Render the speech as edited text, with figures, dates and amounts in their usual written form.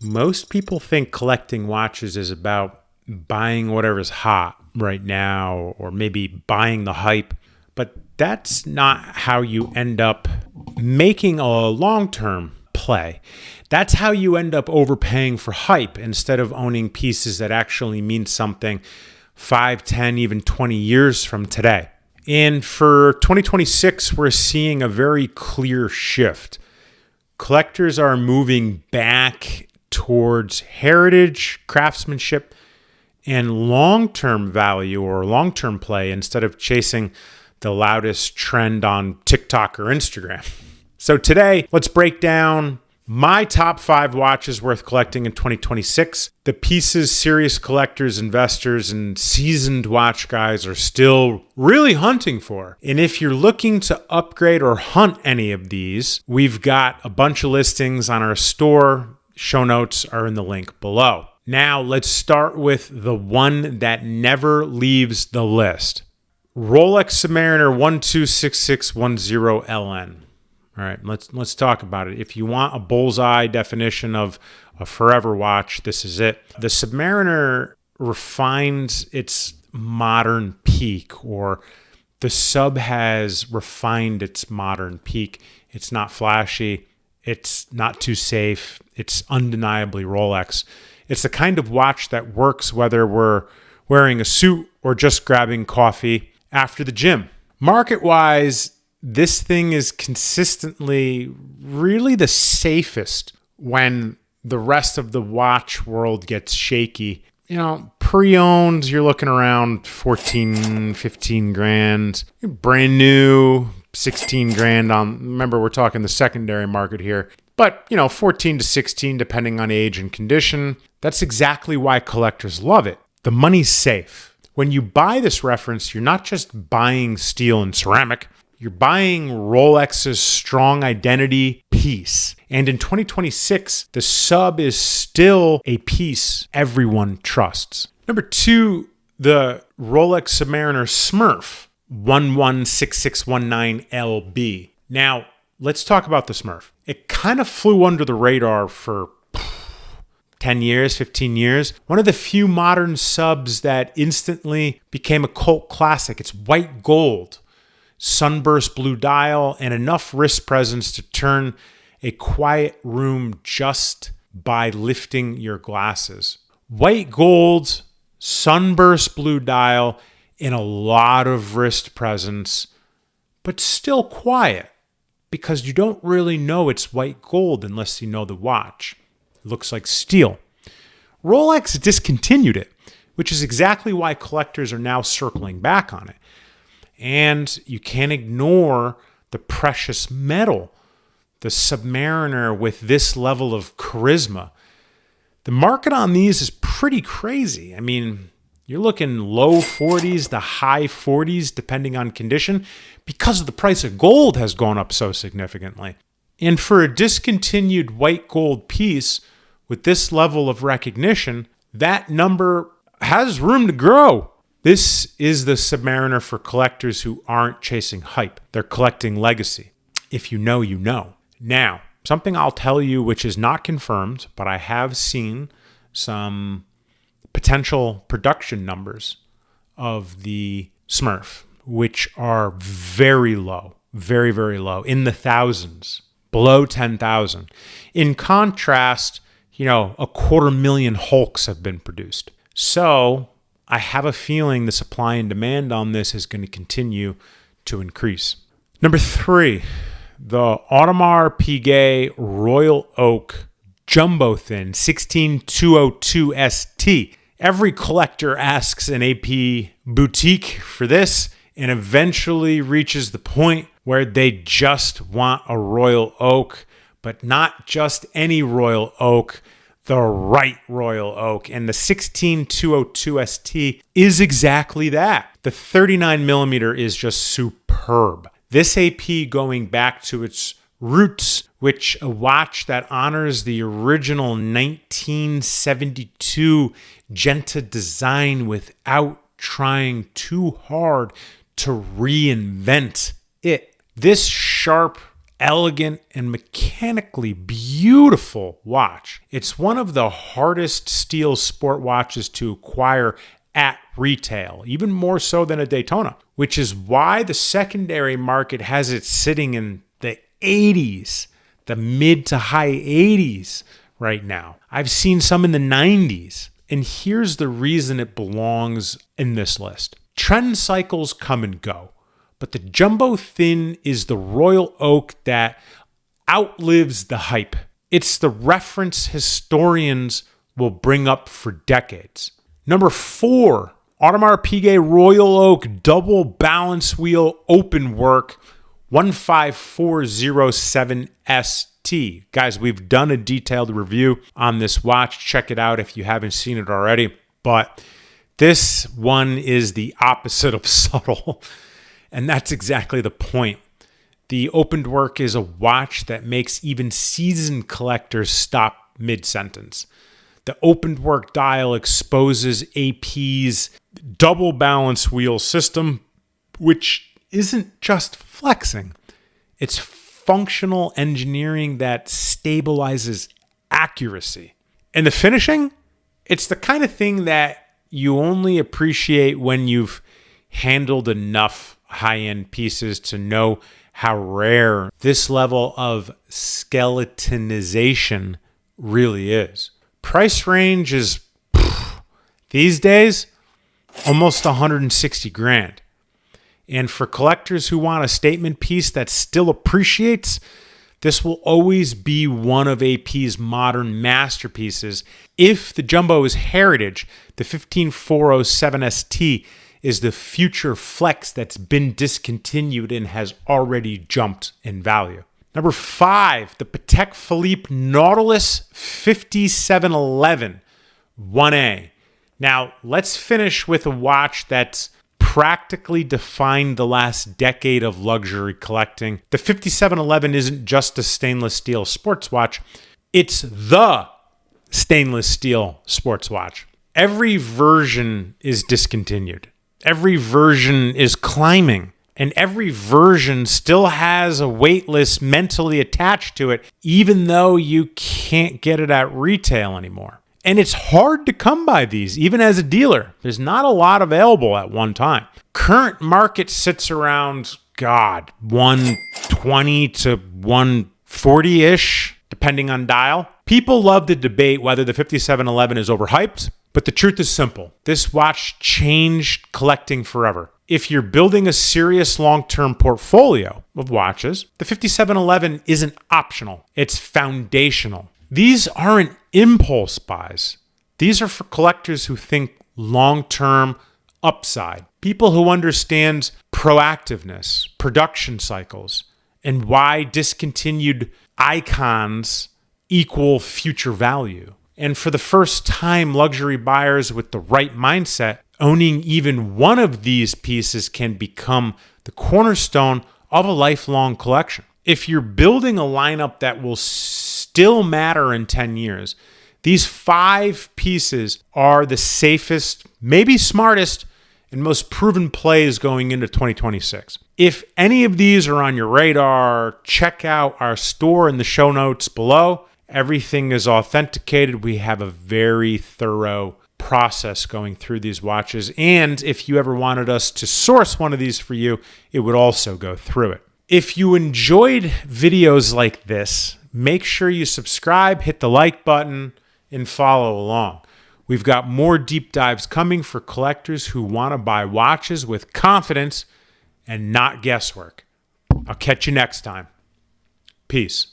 Most people think collecting watches is about buying whatever's hot right now or maybe buying the hype, but that's not how you end up making a long-term play. That's how you end up overpaying for hype instead of owning pieces that actually mean something 5, 10, even 20 years from today. And for 2026, we're seeing a very clear shift. Collectors are moving back towards heritage, craftsmanship, and long-term value or long-term play instead of chasing the loudest trend on TikTok or Instagram. So today, let's break down my top 5 watches worth collecting in 2026. The pieces serious collectors, investors, and seasoned watch guys are still really hunting for. And if you're looking to upgrade or hunt any of these, we've got a bunch of listings on our store. Show notes are in the link below. Now, let's start with the one that never leaves the list. Rolex Submariner 126610LN. All right, let's talk about it. If you want a bullseye definition of a forever watch, this is it. The Submariner refines its modern peak, or the Sub has refined its modern peak. It's not flashy. It's not too safe. It's undeniably Rolex. It's the kind of watch that works whether we're wearing a suit or just grabbing coffee after the gym. Market-wise, this thing is consistently really the safest when the rest of the watch world gets shaky. You know, pre-owned, you're looking around 14, 15 grand. Brand new, 16 grand on, remember we're talking the secondary market here. But, 14 to 16 depending on age and condition. That's exactly why collectors love it. The money's safe. When you buy this reference, you're not just buying steel and ceramic. You're buying Rolex's strong identity piece. And in 2026, the Sub is still a piece everyone trusts. Number 2, the Rolex Submariner Smurf 116619LB. Now, let's talk about the Smurf. It kind of flew under the radar for 10 years, 15 years. One of the few modern subs that instantly became a cult classic. It's white gold, sunburst blue dial, and enough wrist presence to turn a quiet room just by lifting your glasses. White gold, sunburst blue dial, and a lot of wrist presence, but still quiet because you don't really know it's white gold unless you know the watch. It looks like steel. Rolex discontinued it, which is exactly why collectors are now circling back on it. And you can't ignore the precious metal, the Submariner with this level of charisma. The market on these is pretty crazy. I mean, you're looking low 40s to high 40s depending on condition because the price of gold has gone up so significantly. And for a discontinued white gold piece with this level of recognition, that number has room to grow. This is the Submariner for collectors who aren't chasing hype. They're collecting legacy. If you know, you know. Now, something I'll tell you which is not confirmed, but I have seen some potential production numbers of the Smurf, which are very low, very, very low, in the thousands, below 10,000. In contrast, 250,000 Hulks have been produced. So I have a feeling the supply and demand on this is going to continue to increase. Number 3, the Audemars Piguet Royal Oak Jumbo Thin 16202 ST. Every collector asks an AP boutique for this and eventually reaches the point where they just want a Royal Oak, but not just any Royal Oak, the right Royal Oak. And the 16202 ST is exactly that. The 39 millimeter is just superb. This AP going back to its roots, which a watch that honors the original 1972 Genta design without trying too hard to reinvent it. This sharp elegant and mechanically beautiful watch. It's one of the hardest steel sport watches to acquire at retail, even more so than a Daytona, which is why the secondary market has it sitting in the 80s, the mid to high 80s right now. I've seen some in the 90s. And here's the reason it belongs in this list. Trend cycles come and go, but the jumbo thin is the royal oak that outlives the hype. It's the reference historians will bring up for decades. Number 4, Audemars Piguet Royal Oak Double Balance Wheel Openwork 15407ST. Guys, we've done a detailed review on this watch. Check it out if you haven't seen it already. But this one is the opposite of subtle, and that's exactly the point. The Openwork is a watch that makes even seasoned collectors stop mid-sentence. The Openwork dial exposes AP's double balance wheel system, which isn't just flexing. It's functional engineering that stabilizes accuracy. And the finishing, it's the kind of thing that you only appreciate when you've handled enough high-end pieces to know how rare this level of skeletonization really is. Price range is, these days, almost 160 grand. And for collectors who want a statement piece that still appreciates, this will always be one of AP's modern masterpieces. If the jumbo is heritage, the 15407ST is the future flex that's been discontinued and has already jumped in value. Number 5, the Patek Philippe Nautilus 5711 1A. Now, let's finish with a watch that's practically defined the last decade of luxury collecting. The 5711 isn't just a stainless steel sports watch. It's the stainless steel sports watch. Every version is discontinued. Every version is climbing. And every version still has a wait list mentally attached to it, even though you can't get it at retail anymore. And it's hard to come by these, even as a dealer. There's not a lot available at one time. Current market sits around, 120 to 140-ish, depending on dial. People love to debate whether the 5711 is overhyped, but the truth is simple. This watch changed collecting forever. If you're building a serious long-term portfolio of watches, the 5711 isn't optional. It's foundational. These aren't impulse buys. These are for collectors who think long-term upside. People who understand proactiveness, production cycles, and why discontinued icons equal future value. And for the first time, luxury buyers with the right mindset, owning even one of these pieces can become the cornerstone of a lifelong collection. If you're building a lineup that will still matter in 10 years, these 5 pieces are the safest, maybe smartest, and most proven plays going into 2026. If any of these are on your radar, check out our store in the show notes below. Everything is authenticated. We have a very thorough process going through these watches. And if you ever wanted us to source one of these for you, it would also go through it. If you enjoyed videos like this, make sure you subscribe, hit the like button, and follow along. We've got more deep dives coming for collectors who want to buy watches with confidence and not guesswork. I'll catch you next time. Peace.